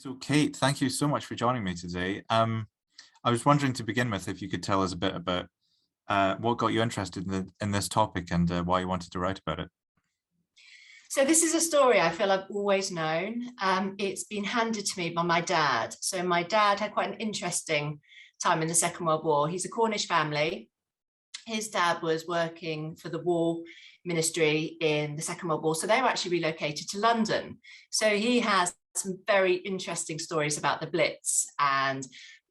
So, Kate, thank you so much for joining me today. I was wondering to begin with if you could tell us a bit about what got you interested in this topic and why you wanted to write about it. So this is a story I feel I've always known. It's been handed to me by my dad. So my dad had quite an interesting time in the Second World War. He's a Cornish family. His dad was working for the War Ministry in the Second World War. So they were actually relocated to London. So he has some very interesting stories about the Blitz and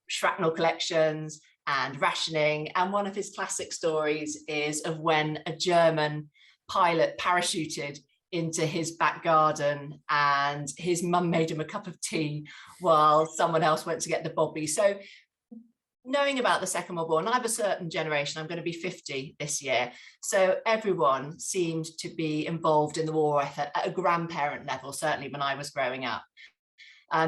shrapnel collections and rationing. And one of his classic stories is of when a German pilot parachuted into his back garden and his mum made him a cup of tea while someone else went to get the bobby. So knowing about the Second World War, and I'm a certain generation, I'm going to be 50 this year. So everyone seemed to be involved in the war effort at a grandparent level, certainly when I was growing up.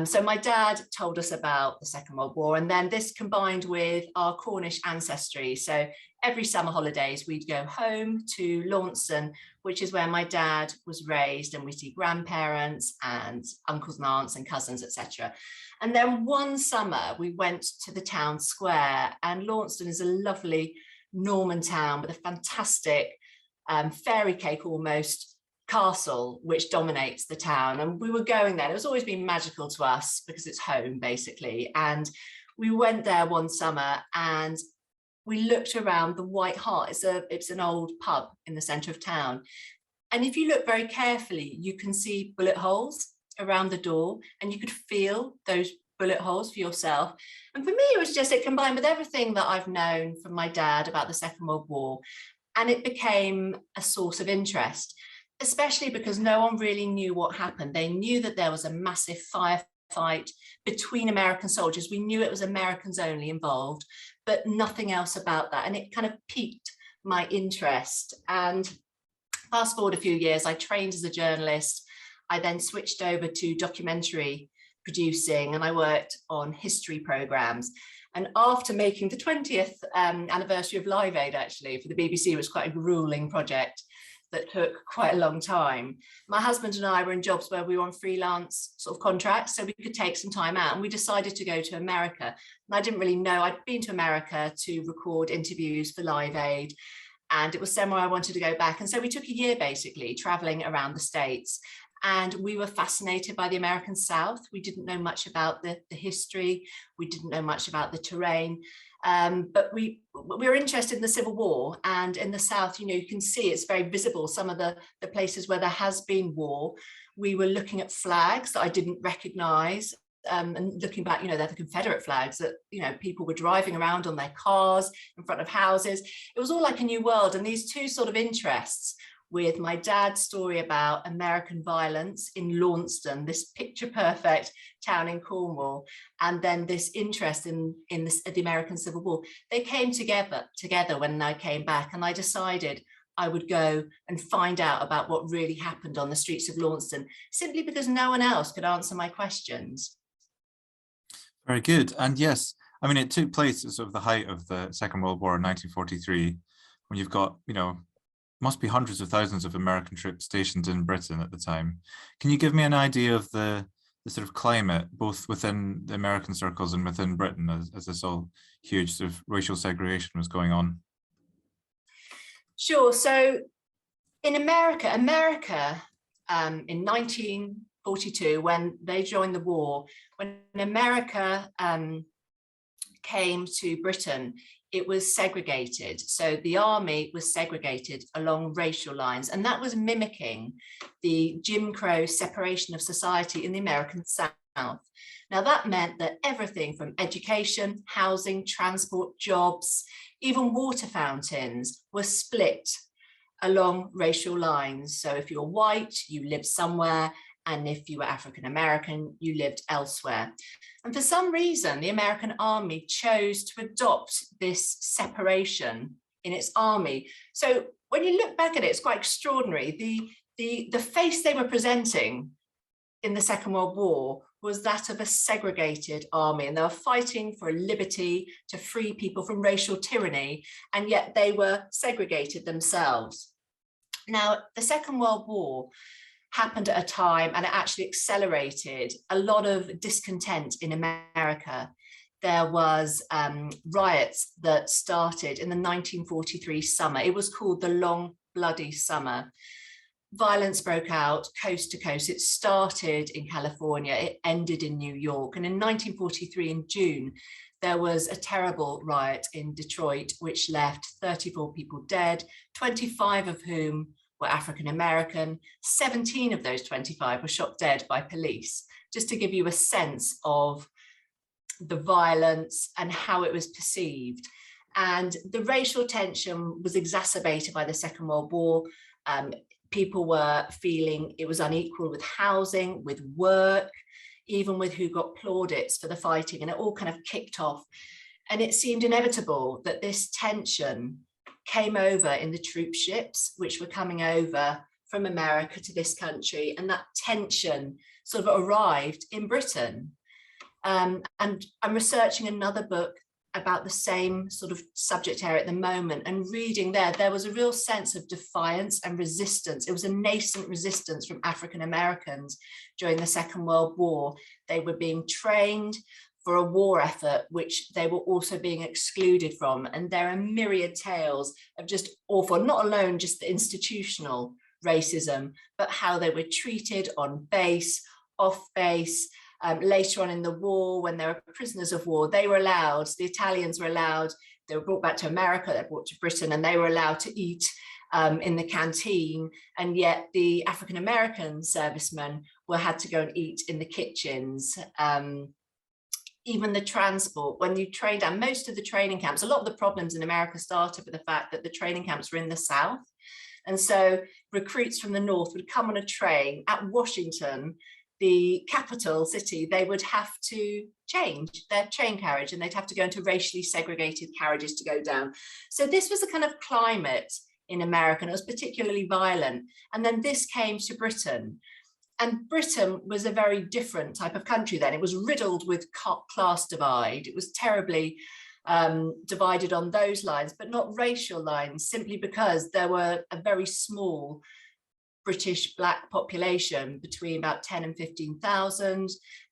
So my dad told us about the Second World War, and then this combined with our Cornish ancestry. So every summer holidays, we'd go home to Launceston, which is where my dad was raised, and we see grandparents and uncles and aunts and cousins, etc. And then one summer we went to the town square, and Launceston is a lovely Norman town with a fantastic fairy cake almost castle which dominates the town. And we were going there. It was always been magical to us because it's home basically. And we went there one summer and we looked around the White Hart. It's an old pub in the centre of town. And if you look very carefully, you can see bullet holes around the door, and you could feel those bullet holes for yourself. And for me, it combined with everything that I've known from my dad about the Second World War. And it became a source of interest, especially because no one really knew what happened. They knew that there was a massive firefight between American soldiers. We knew it was Americans only involved, but nothing else about that. And it kind of piqued my interest. And fast forward a few years, I trained as a journalist. I then switched over to documentary producing, and I worked on history programs. And after making the 20th anniversary of Live Aid, actually, for the BBC, was quite a grueling project that took quite a long time. My husband and I were in jobs where we were on freelance sort of contracts, so we could take some time out, and we decided to go to America. And I didn't really know, I'd been to America to record interviews for Live Aid, and it was somewhere I wanted to go back. And so we took a year basically traveling around the States. And we were fascinated by the American South. We didn't know much about the history. We didn't know much about the terrain. But we were interested in the Civil War, and in the South, you can see it's very visible. Some of the places where there has been war, we were looking at flags that I didn't recognize. And looking back, they're the Confederate flags that, people were driving around on their cars in front of houses. It was all like a new world. And these two sort of interests, with my dad's story about American violence in Launceston, this picture perfect town in Cornwall, and then this interest in the American Civil War, they came together when I came back, and I decided I would go and find out about what really happened on the streets of Launceston, simply because no one else could answer my questions. Very good. And yes, I mean, it took place at sort of the height of the Second World War in 1943, when you've got, must be hundreds of thousands of American troops stationed in Britain at the time. Can you give me an idea of the sort of climate, both within the American circles and within Britain, as this all huge sort of racial segregation was going on? Sure. So in America, in 1942, when they joined the war, when America came to Britain, it was segregated. So the army was segregated along racial lines, and that was mimicking the Jim Crow separation of society in the American South. Now that meant that everything from education, housing, transport, jobs, even water fountains were split along racial lines. So if you're white, you lived somewhere, and if you were African American, you lived elsewhere. And for some reason, the American army chose to adopt this separation in its army. So when you look back at it, it's quite extraordinary. The face they were presenting in the Second World War was that of a segregated army, and they were fighting for liberty to free people from racial tyranny, and yet they were segregated themselves. Now, the Second World War happened at a time, and it actually accelerated a lot of discontent in America. There was riots that started in the 1943 summer. It was called the Long Bloody Summer. Violence broke out coast to coast. It started in California, it ended in New York. And in 1943, in June, there was a terrible riot in Detroit, which left 34 people dead, 25 of whom were African American. 17 of those 25 were shot dead by police, just to give you a sense of the violence and how it was perceived. And the racial tension was exacerbated by the Second World War. People were feeling it was unequal with housing, with work, even with who got plaudits for the fighting, and it all kind of kicked off. And it seemed inevitable that this tension came over in the troop ships, which were coming over from America to this country, and that tension sort of arrived in Britain. And I'm researching another book about the same sort of subject area at the moment, and reading there was a real sense of defiance and resistance. It was a nascent resistance from African Americans during the Second World War. They were being trained for a war effort, which they were also being excluded from. And there are myriad tales of just awful, not alone just the institutional racism, but how they were treated on base, off base. Later on in the war, when they were prisoners of war, they were allowed, the Italians were allowed, they were brought back to America, they were brought to Britain, and they were allowed to eat in the canteen. And yet the African American servicemen had to go and eat in the kitchens. Even the transport, when you trained, and most of the training camps, a lot of the problems in America started with the fact that the training camps were in the South. And so recruits from the North would come on a train at Washington, the capital city. They would have to change their train carriage, and they'd have to go into racially segregated carriages to go down. So this was a kind of climate in America, and it was particularly violent. And then this came to Britain. And Britain was a very different type of country then. It was riddled with class divide. It was terribly divided on those lines, but not racial lines, simply because there were a very small British Black population, between about 10 and 15,000,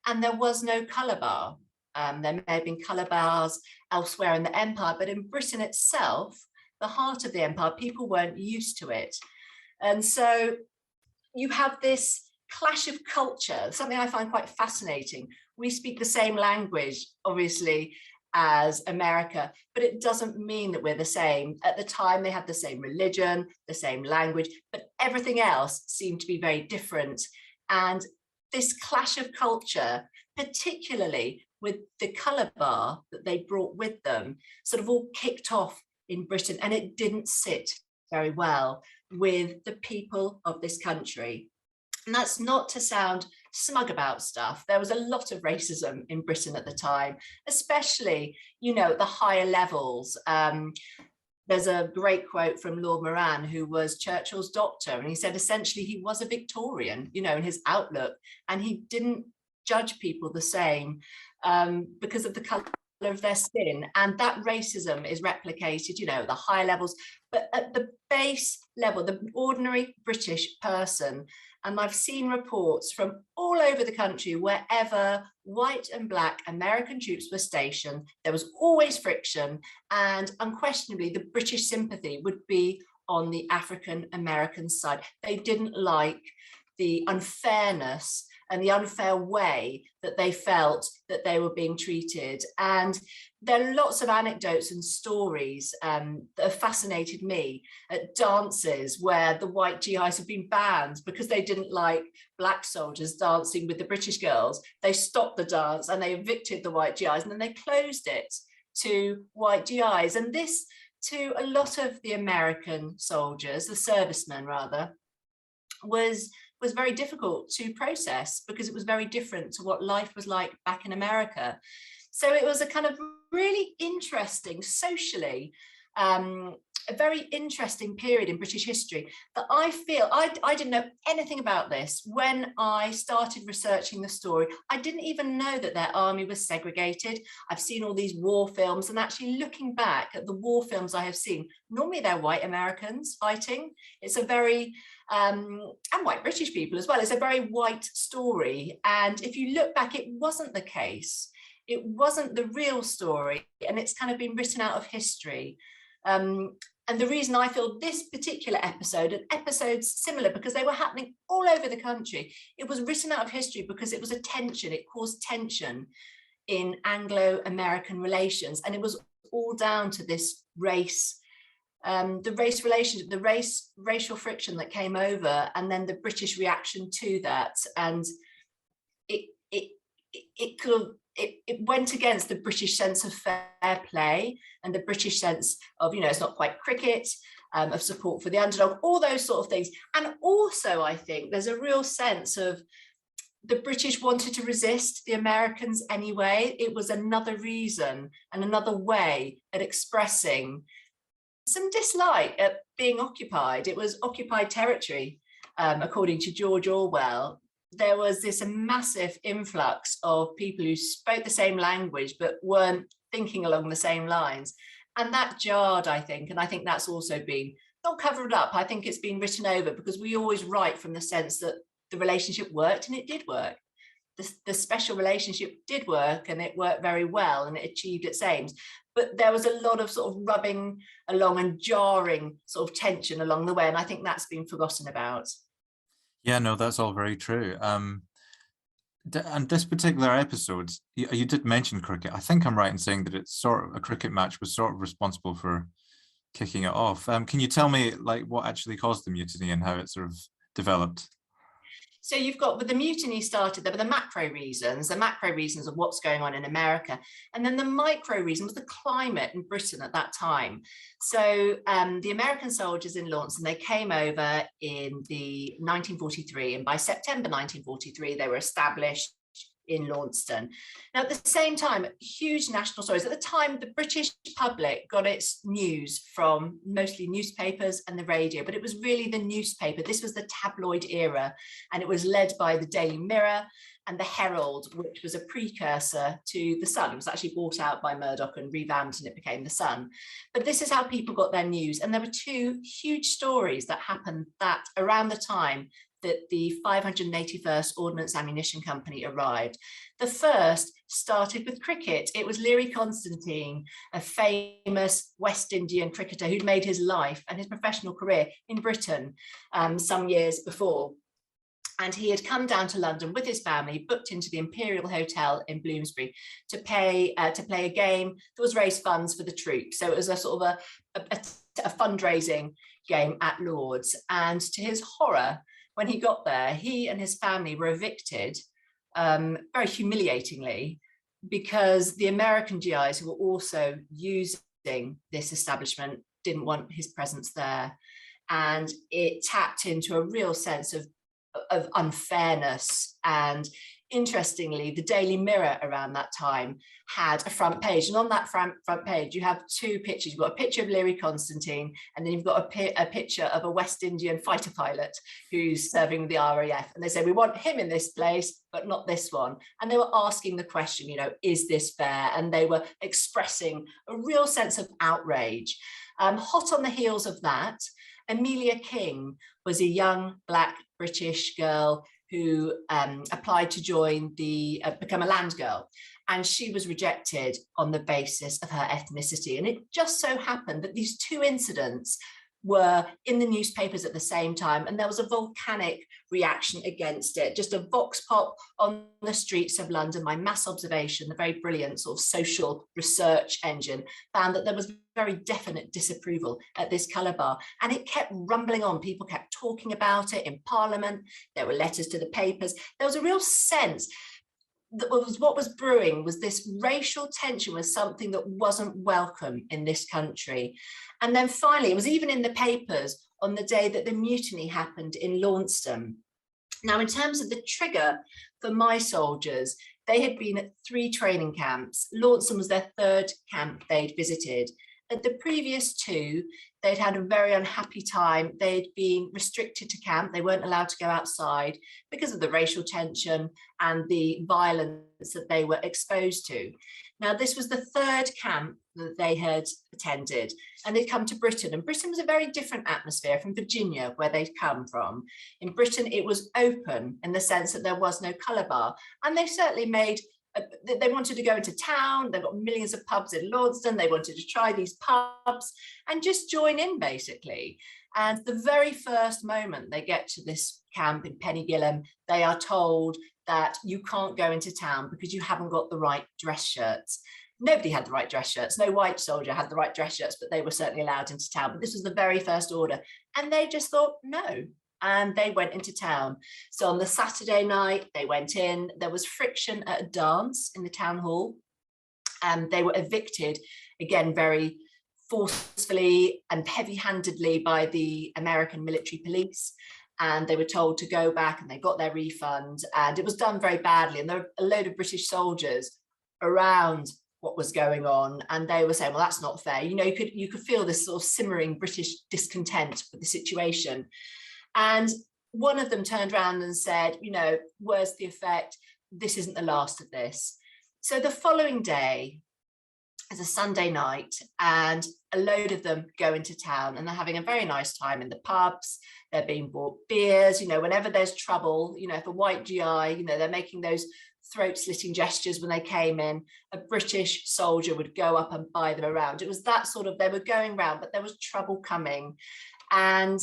and there was no colour bar. There may have been colour bars elsewhere in the empire, but in Britain itself, the heart of the empire, people weren't used to it. And so you have this clash of culture, something I find quite fascinating. We speak the same language, obviously, as America, but it doesn't mean that we're the same. At the time, they had the same religion, the same language, but everything else seemed to be very different. And this clash of culture, particularly with the colour bar that they brought with them, sort of all kicked off in Britain, and it didn't sit very well with the people of this country. And that's not to sound smug about stuff. There was a lot of racism in Britain at the time, especially, you know, at the higher levels. There's a great quote from Lord Werran, who was Churchill's doctor, and he said essentially he was a Victorian, you know, in his outlook, and he didn't judge people the same because of the colour of their skin. And that racism is replicated, you know, at the higher levels, but at the base level, the ordinary British person. And I've seen reports from all over the country, wherever white and Black American troops were stationed, there was always friction, and unquestionably the British sympathy would be on the African American side. They didn't like the unfairness and the unfair way that they felt that they were being treated. And there are lots of anecdotes and stories that have fascinated me at dances where the white GIs have been banned because they didn't like Black soldiers dancing with the British girls. They stopped the dance and they evicted the white GIs, and then they closed it to white GIs. And this, to a lot of the American soldiers, the servicemen rather, was very difficult to process, because it was very different to what life was like back in America. So it was a kind of really interesting socially a very interesting period in British history that I feel, I didn't know anything about this when I started researching the story. I didn't even know that their army was segregated. I've seen all these war films, and actually looking back at the war films I have seen, normally they're white Americans fighting. It's a very, and white British people as well, it's a very white story. And if you look back, it wasn't the case. It wasn't the real story, and it's kind of been written out of history. And the reason I feel this particular episode and episodes similar, because they were happening all over the country, it was written out of history because it was a tension, it caused tension in Anglo-American relations. And it was all down to this race, the race relations, the racial friction that came over, and then the British reaction to that. And it went against the British sense of fair play and the British sense of, you know, it's not quite cricket, of support for the underdog, all those sort of things. And also, I think there's a real sense of the British wanted to resist the Americans anyway. It was another reason and another way at expressing some dislike at being occupied. It was occupied territory, according to George Orwell. There was this massive influx of people who spoke the same language but weren't thinking along the same lines. And that jarred, I think. And I think that's also been not covered up. I think it's been written over because we always write from the sense that the relationship worked, and it did work. The special relationship did work, and it worked very well, and it achieved its aims. But there was a lot of sort of rubbing along and jarring sort of tension along the way. And I think that's been forgotten about. Yeah, no, that's all very true. And this particular episode, you did mention cricket. I think I'm right in saying that it's sort of a cricket match was sort of responsible for kicking it off. Can you tell me like what actually caused the mutiny and how it sort of developed? So you've got, but the mutiny started, there were the macro reasons of what's going on in America. And then the micro reason was the climate in Britain at that time. So the American soldiers in Launceston, they came over in the 1943, and by September 1943, they were established in Launceston. Now, at the same time, huge national stories. At the time, the British public got its news from mostly newspapers and the radio, but it was really the newspaper. This was the tabloid era, and it was led by the Daily Mirror and the Herald, which was a precursor to the Sun. It was actually bought out by Murdoch and revamped, and it became the Sun. But this is how people got their news. And there were two huge stories that happened that around the time that the 581st Ordnance Ammunition Company arrived. The first started with cricket. It was Leary Constantine, a famous West Indian cricketer who'd made his life and his professional career in Britain some years before. And he had come down to London with his family, booked into the Imperial Hotel in Bloomsbury to play a game that was raise funds for the troops. So it was a sort of a fundraising game at Lord's. And to his horror, when he got there, he and his family were evicted very humiliatingly, because the American GIs who were also using this establishment didn't want his presence there. And it tapped into a real sense of unfairness. And interestingly, the Daily Mirror around that time had a front page, and on that front page you have two pictures. You've got a picture of Leary Constantine, and then you've got a picture of a West Indian fighter pilot who's serving with the RAF, and they say we want him in this place but not this one. And they were asking the question, you know, is this fair? And they were expressing a real sense of outrage. Hot on the heels of that, Amelia King was a young Black British girl who applied to join become a land girl, and she was rejected on the basis of her ethnicity. And it just so happened that these two incidents were in the newspapers at the same time, and there was a volcanic reaction against it. Just a vox pop on the streets of London. My mass observation, the very brilliant sort of social research engine, found that there was very definite disapproval at this colour bar, and it kept rumbling on. People kept talking about it in Parliament. There were letters to the papers. There was a real sense that what was brewing was this racial tension was something that wasn't welcome in this country. And then finally, it was even in the papers on the day that the mutiny happened in Launceston. Now, in terms of the trigger for my soldiers, they had been at 3 training camps. Launceston was their 3rd camp they'd visited. At the previous two, they'd had a very unhappy time. They'd been restricted to camp. They weren't allowed to go outside because of the racial tension and the violence that they were exposed to. Now, this was the third camp that they had attended, and they'd come to Britain. And Britain was a very different atmosphere from Virginia, where they'd come from. In Britain, it was open in the sense that there was no colour bar. And they certainly made, they wanted to go into town. They've got millions of pubs in Launceston. They wanted to try these pubs and just join in, basically. And the very first moment they get to this camp in Pennygillam, they are told that you can't go into town because you haven't got the right dress shirts. Nobody had the right dress shirts. No white soldier had the right dress shirts, but they were certainly allowed into town. But this was the very first order. And they just thought, no. And they went into town. So on the Saturday night, they went in. There was friction at a dance in the town hall. And they were evicted, again, very forcefully and heavy-handedly by the American military police. And they were told to go back, and they got their refund, and it was done very badly. And there were a load of British soldiers around what was going on, and they were saying, well, that's not fair. You know, you could feel this sort of simmering British discontent with the situation. And one of them turned around and said, you know, words to the effect, this isn't the last of this. So the following day is a Sunday night, and a load of them go into town, and they're having a very nice time in the pubs. They're being bought beers, you know, whenever there's trouble, you know, if a white GI, you know, they're making those throat slitting gestures when they came in, a British soldier would go up and buy them around. It was that sort of, they were going around, but there was trouble coming. And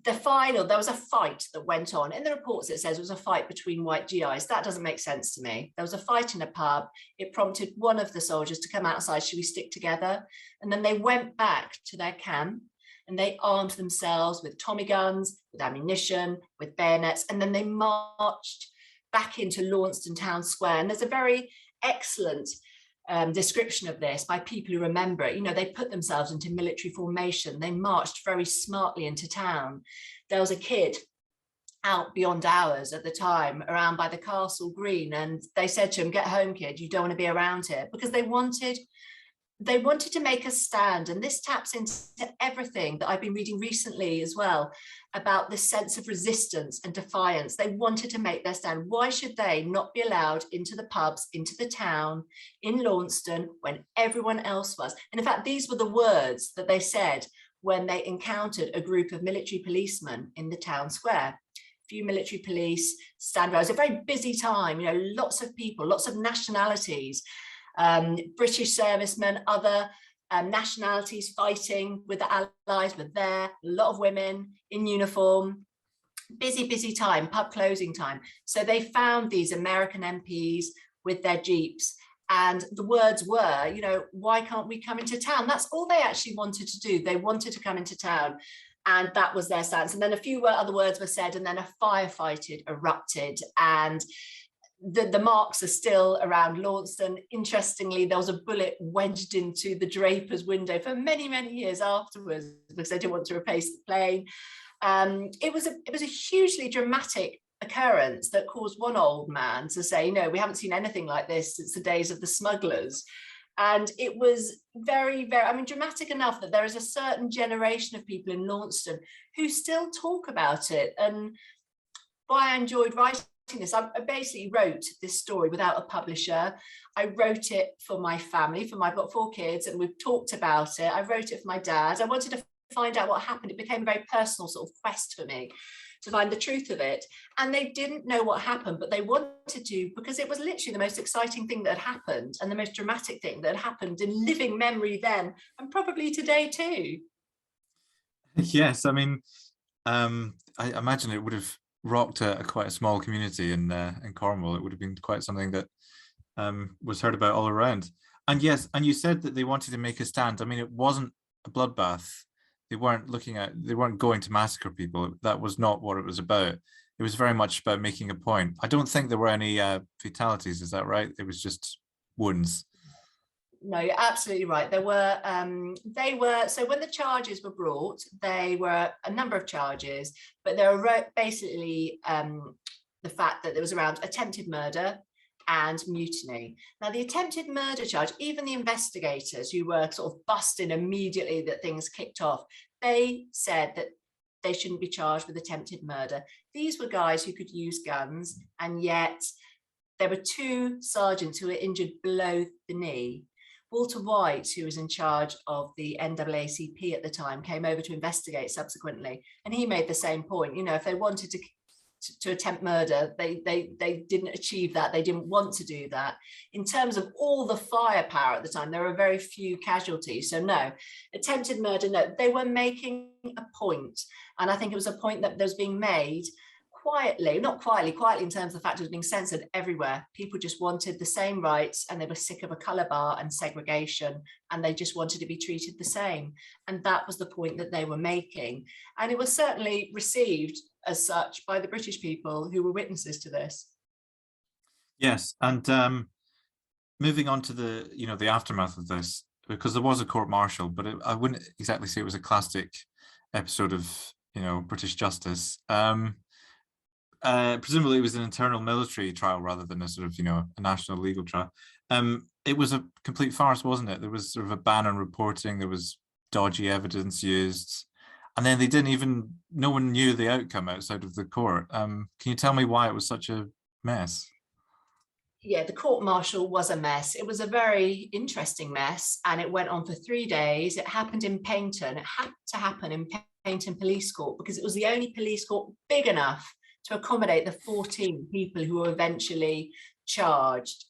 there was a fight that went on. In the reports, it says it was a fight between white GIs. That doesn't make sense to me. There was a fight in a pub. It prompted one of the soldiers to come outside, should we stick together? And then they went back to their camp, and they armed themselves with Tommy guns, with ammunition, with bayonets, and then they marched back into Launceston Town Square. And there's a very excellent description of this by people who remember it. You know, they put themselves into military formation. They marched very smartly into town. There was a kid out beyond hours at the time around by the castle green, and they said to him, get home, kid, you don't want to be around here, because they wanted to make a stand. And this taps into everything that I've been reading recently as well about this sense of resistance and defiance. They wanted to make their stand. Why should they not be allowed into the pubs, into the town, in Launceston, when everyone else was? And in fact, these were the words that they said when they encountered a group of military policemen in the town square. A few military police stand around. It was a very busy time, you know, lots of people, lots of nationalities, British servicemen, other nationalities fighting with the Allies were there, a lot of women in uniform, busy time, pub closing time. So they found these American MPs with their jeeps, and the words were, you know, why can't we come into town? That's all they actually wanted to do. They wanted to come into town, and that was their stance. And then a few other words were said, and then a firefight erupted, and the marks are still around Launceston. Interestingly, there was a bullet wedged into the draper's window for many years afterwards, because they didn't want to replace the plane. It was a hugely dramatic occurrence that caused one old man to say, no, we haven't seen anything like this since the days of the smugglers. And it was very, I mean, dramatic enough that there is a certain generation of people in Launceston who still talk about it. And why I enjoyed writing this, I basically wrote this story without a publisher. I wrote it for my family, I've got 4 kids, and we've talked about it. I wrote it for my dad. I wanted to find out what happened. It became a very personal sort of quest for me to find the truth of it. And they didn't know what happened, but they wanted to, because it was literally the most exciting thing that had happened, and the most dramatic thing that had happened in living memory then, and probably today too. Yes, I mean, I imagine it would have rocked quite a small community in Cornwall. It would have been quite something that was heard about all around. And yes, and you said that they wanted to make a stand. I mean, it wasn't a bloodbath. They weren't going to massacre people. That was not what it was about. It was very much about making a point. I don't think there were any fatalities. Is that right? It was just wounds. No, you're absolutely right. There were, so when the charges were brought, they were a number of charges, but there were basically the fact that there was around attempted murder, and mutiny. Now, the attempted murder charge, even the investigators who were sort of busting immediately that things kicked off, they said that they shouldn't be charged with attempted murder. These were guys who could use guns, and yet there were 2 sergeants who were injured below the knee. Walter White, who was in charge of the NAACP at the time, came over to investigate subsequently, and he made the same point. You know, if they wanted to attempt murder, they didn't achieve that. They didn't want to do that. In terms of all the firepower at the time, there were very few casualties. So no, attempted murder, no. They were making a point, and I think it was a point that was being made quietly, not quietly in terms of the fact it was being censored everywhere. People just wanted the same rights, and they were sick of a colour bar and segregation, and they just wanted to be treated the same. And that was the point that they were making. And it was certainly received as such by the British people who were witnesses to this. Yes, and moving on to the, you know, the aftermath of this, because there was a court-martial, but I wouldn't exactly say it was a classic episode of, you know, British justice. Presumably it was an internal military trial rather than a sort of, you know, a national legal trial. It was a complete farce, wasn't it? There was sort of a ban on reporting, there was dodgy evidence used, and then they didn't even, no one knew the outcome outside of the court. Can you tell me why it was such a mess? Yeah, the court-martial was a mess. It was a very interesting mess, and it went on for 3 days. It happened in Paignton. It had to happen in Paignton Police Court because it was the only police court big enough to accommodate the 14 people who were eventually charged.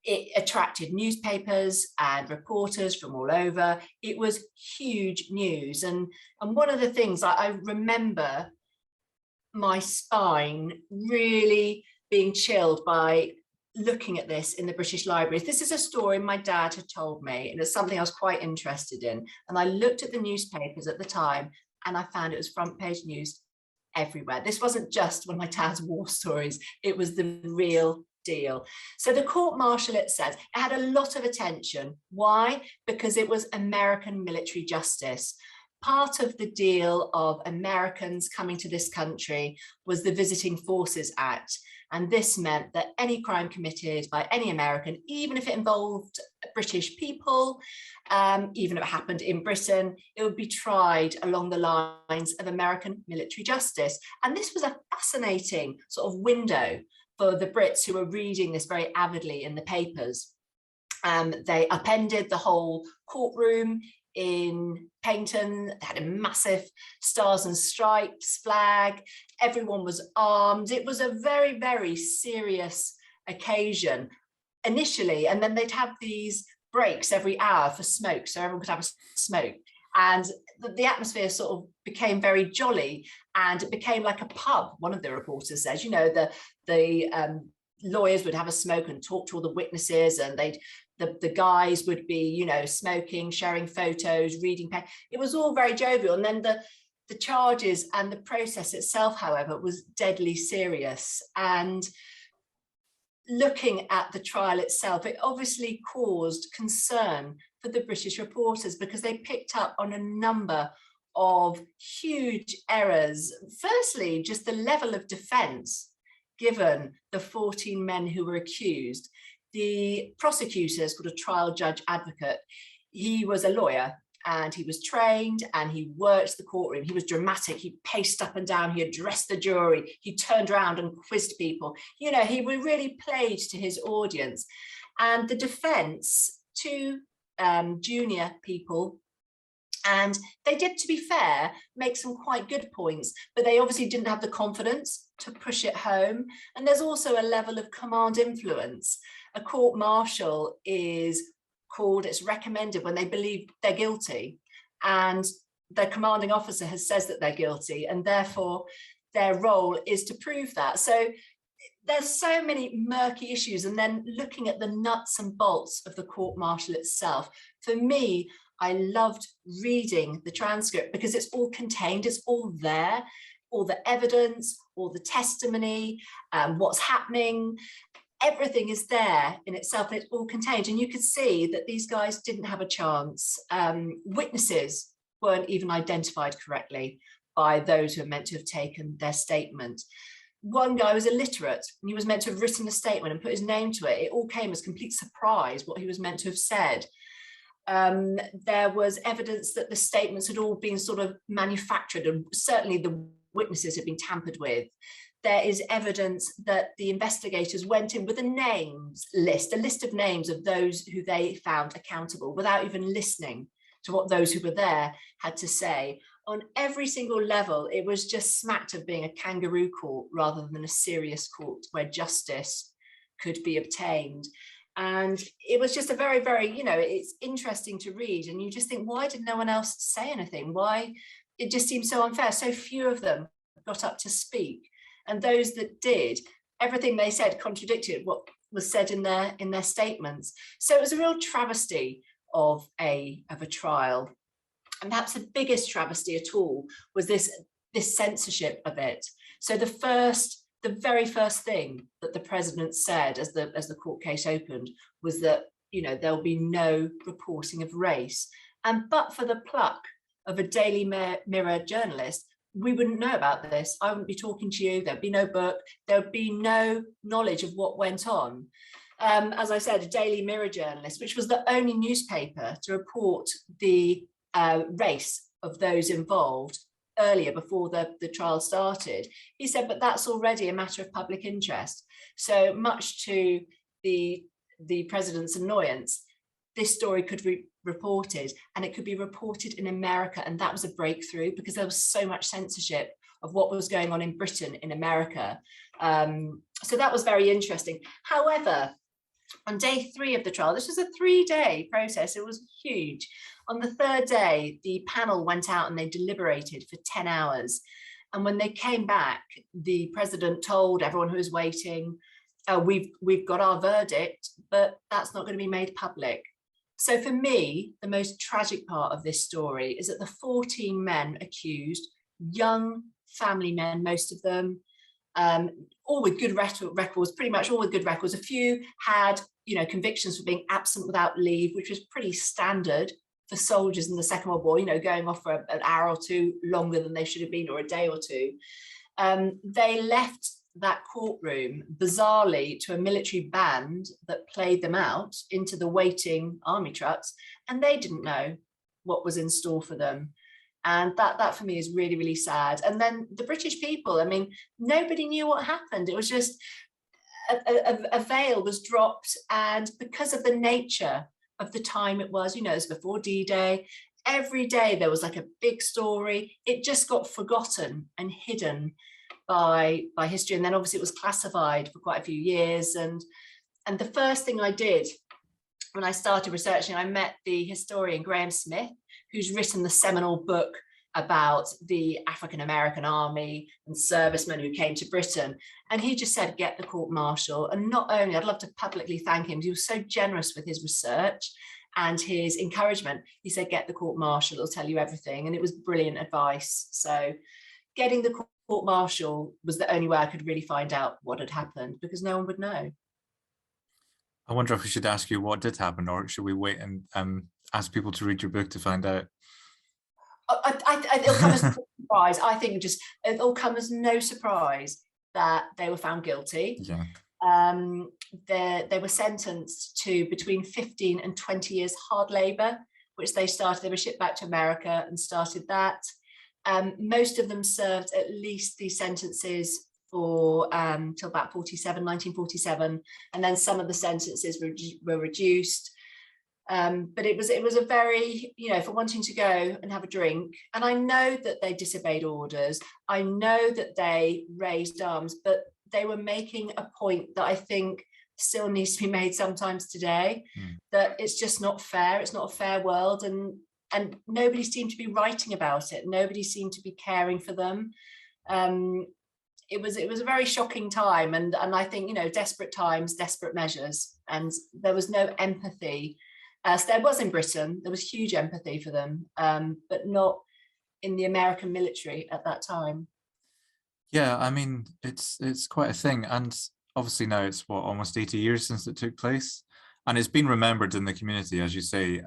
It attracted newspapers and reporters from all over. It was huge news. And one of the things I remember my spine really being chilled by looking at this in the British Libraries. This is a story my dad had told me, and it's something I was quite interested in. And I looked at the newspapers at the time, and I found it was front page news everywhere. This wasn't just one of my dad's war stories, it was the real deal. So the court-martial, it says, it had a lot of attention. Why? Because it was American military justice. Part of the deal of Americans coming to this country was the Visiting Forces Act. And this meant that any crime committed by any American, even if it involved British people, even if it happened in Britain, it would be tried along the lines of American military justice. And this was a fascinating sort of window for the Brits who were reading this very avidly in the papers. They upended the whole courtroom in Paignton. They had a massive Stars and Stripes flag. Everyone was armed. It was a very, very serious occasion initially. And then they'd have these breaks every hour for smoke, so everyone could have a smoke. And the atmosphere sort of became very jolly, and it became like a pub. One of the reporters says, you know, the lawyers would have a smoke and talk to all the witnesses, and the guys would be, you know, smoking, sharing photos, reading. It was all very jovial. And then the charges and the process itself, however, was deadly serious. And looking at the trial itself, it obviously caused concern for the British reporters because they picked up on a number of huge errors. Firstly, just the level of defence given the 14 men who were accused. The prosecutors, called a trial judge advocate, he was a lawyer and he was trained and he worked the courtroom. He was dramatic. He paced up and down. He addressed the jury. He turned around and quizzed people. You know, he really played to his audience. And the defence, two junior people, and they did, to be fair, make some quite good points, but they obviously didn't have the confidence to push it home. And there's also a level of command influence. A court-martial is called, it's recommended when they believe they're guilty, and their commanding officer says that they're guilty, and therefore their role is to prove that. So there's so many murky issues. And then looking at the nuts and bolts of the court-martial itself, for me, I loved reading the transcript because it's all contained, it's all there, all the evidence, all the testimony, what's happening. Everything is there in itself, and it's all contained. And you could see that these guys didn't have a chance. Witnesses weren't even identified correctly by those who are meant to have taken their statement. One guy was illiterate and he was meant to have written a statement and put his name to it. It all came as complete surprise what he was meant to have said. There was evidence that the statements had all been sort of manufactured, and certainly the witnesses had been tampered with. There is evidence that the investigators went in with a list of names of those who they found accountable without even listening to what those who were there had to say. On every single level, it was just smacked of being a kangaroo court rather than a serious court where justice could be obtained. And it was just a very, very, it's interesting to read. And you just think, why did no one else say anything? Why? It just seems so unfair. So few of them got up to speak. And those that did, everything they said contradicted what was said in their statements. So it was a real travesty of a trial. And perhaps the biggest travesty at all was this censorship of it. So the very first thing that the president said as the court case opened was that, there'll be no reporting of race. And but for the pluck of a Daily Mirror journalist, we wouldn't know about this. I wouldn't be talking to you. There'd be no book. There'd be no knowledge of what went on. As I said, a Daily Mirror journalist, which was the only newspaper to report the race of those involved earlier, before the trial started. He said, but that's already a matter of public interest. So much to the president's annoyance, this story could be reported, and it could be reported in America. And that was a breakthrough because there was so much censorship of what was going on in Britain, in America. So that was very interesting. However, on day 3 of the trial, this was a 3-day process. It was huge. On the 3rd day, the panel went out and they deliberated for 10 hours. And when they came back, the president told everyone who was waiting, we've got our verdict, but that's not going to be made public. So for me, the most tragic part of this story is that the 14 men accused, young family men, most of them, all with good records, pretty much all with good records. A few had, convictions for being absent without leave, which was pretty standard for soldiers in the Second World War, going off for an hour or two longer than they should have been, or a day or two. They left that courtroom bizarrely to a military band that played them out into the waiting army trucks, and they didn't know what was in store for them. And that for me is really, really sad. And then the British people, nobody knew what happened. It was just a veil was dropped. And because of the nature of the time it was, it was before D-Day, every day there was like a big story. It just got forgotten and hidden by history. And then obviously it was classified for quite a few years. And the first thing I did when I started researching, I met the historian Graham Smith, who's written the seminal book about the African-American army and servicemen who came to Britain. And he just said, get the court-martial. And not only, I'd love to publicly thank him, he was so generous with his research and his encouragement. He said, get the court-martial, it'll tell you everything. And it was brilliant advice. So getting the court-martial was the only way I could really find out what had happened, because no one would know. I wonder if we should ask you what did happen, or should we wait and ask people to read your book to find out? It'll come as no surprise. I think it'll come as no surprise that they were found guilty. Yeah. They were sentenced to between 15 and 20 years hard labor, which they were shipped back to America and started that. Most of them served at least these sentences for till about 1947, and then some of the sentences were reduced. But it was a very, for wanting to go and have a drink. And I know that they disobeyed orders. I know that they raised arms, but they were making a point that I think still needs to be made sometimes today, that it's just not fair. It's not a fair world. And nobody seemed to be writing about it. Nobody seemed to be caring for them. It was a very shocking time. And I think, desperate times, desperate measures. And there was no empathy. So there was in Britain, there was huge empathy for them, but not in the American military at that time. Yeah, it's quite a thing. And obviously now it's almost 80 years since it took place. And it's been remembered in the community, as you say,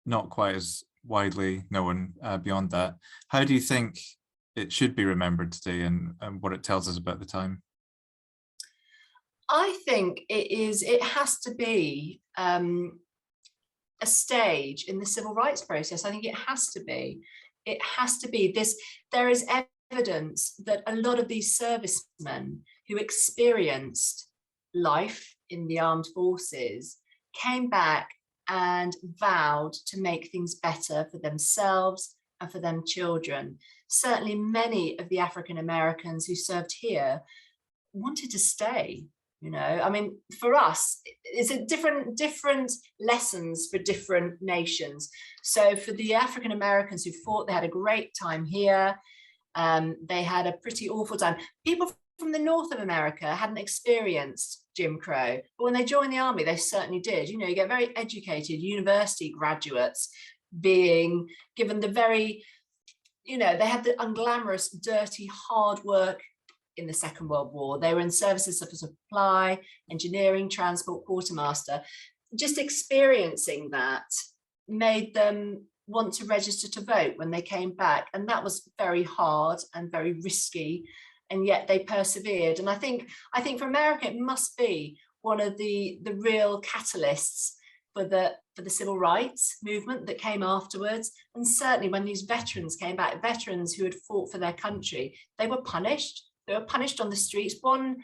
not quite as widely known beyond that. How do you think it should be remembered today, and what it tells us about the time? I think it has to be a stage in the civil rights process. I think it has to be. It has to be this. There is evidence that a lot of these servicemen who experienced life in the armed forces came back and vowed to make things better for themselves and for them children. Certainly many of the African Americans who served here wanted to stay. You know, I mean, for us, it's a different lessons for different nations. So for the African Americans who fought, they had a great time here. They had a pretty awful time. People from the north of America hadn't experienced Jim Crow, but when they joined the army, they certainly did. You know, you get very educated university graduates being given the very, you know, they had the unglamorous, dirty, hard work in the Second World War. They were in services such as supply, engineering, transport, quartermaster. Just experiencing that made them want to register to vote when they came back. And that was very hard and very risky. And yet they persevered. And I think for America, it must be one of the real catalysts for the civil rights movement that came afterwards. And certainly when these veterans came back, veterans who had fought for their country, they were punished. They were punished on the streets. One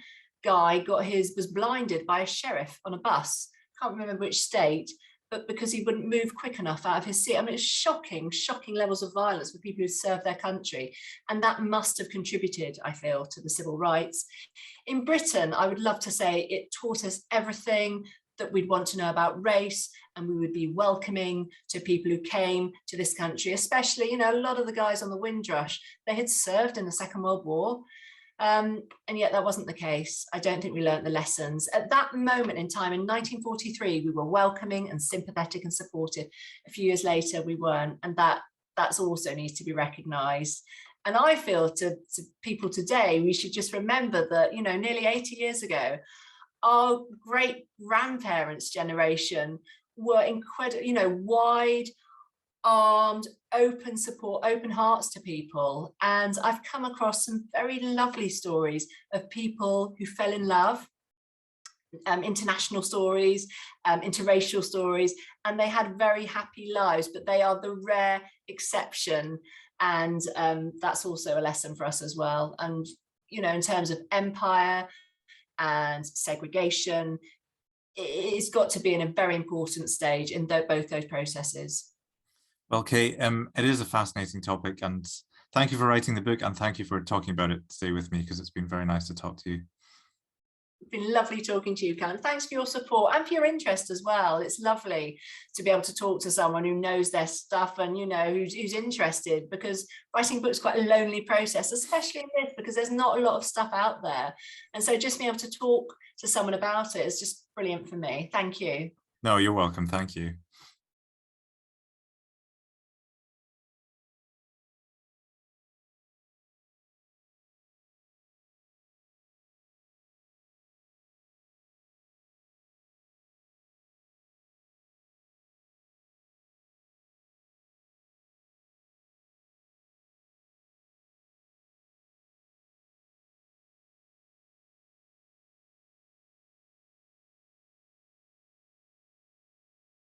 guy was blinded by a sheriff on a bus. Can't remember which state, but because he wouldn't move quick enough out of his seat. I mean, it's shocking levels of violence for people who served their country. And that must have contributed, I feel, to the civil rights. In Britain, I would love to say it taught us everything that we'd want to know about race, and we would be welcoming to people who came to this country, especially, you know, a lot of the guys on the Windrush, they had served in the Second World War. And yet that wasn't the case. I don't think we learned the lessons. At that moment in time, in 1943, we were welcoming and sympathetic and supportive. A few years later, we weren't. And that's also needs to be recognised. And I feel to people today, we should just remember that, you know, nearly 80 years ago, our great grandparents' generation were incredible, you know, wide, armed, open support, open hearts to people. And I've come across some very lovely stories of people who fell in love, international stories, interracial stories, and they had very happy lives, but they are the rare exception. And that's also a lesson for us as well. And, you know, in terms of empire and segregation, it's got to be in a very important stage in both those processes. Well, Kate, it is a fascinating topic, and thank you for writing the book, and thank you for talking about it today with me, because it's been very nice to talk to you. It's been lovely talking to you, Callum. Thanks for your support and for your interest as well. It's lovely to be able to talk to someone who knows their stuff and, you know, who's interested, because writing books is quite a lonely process, especially in this, because there's not a lot of stuff out there. And so just being able to talk to someone about it is just brilliant for me. Thank you. No, you're welcome. Thank you.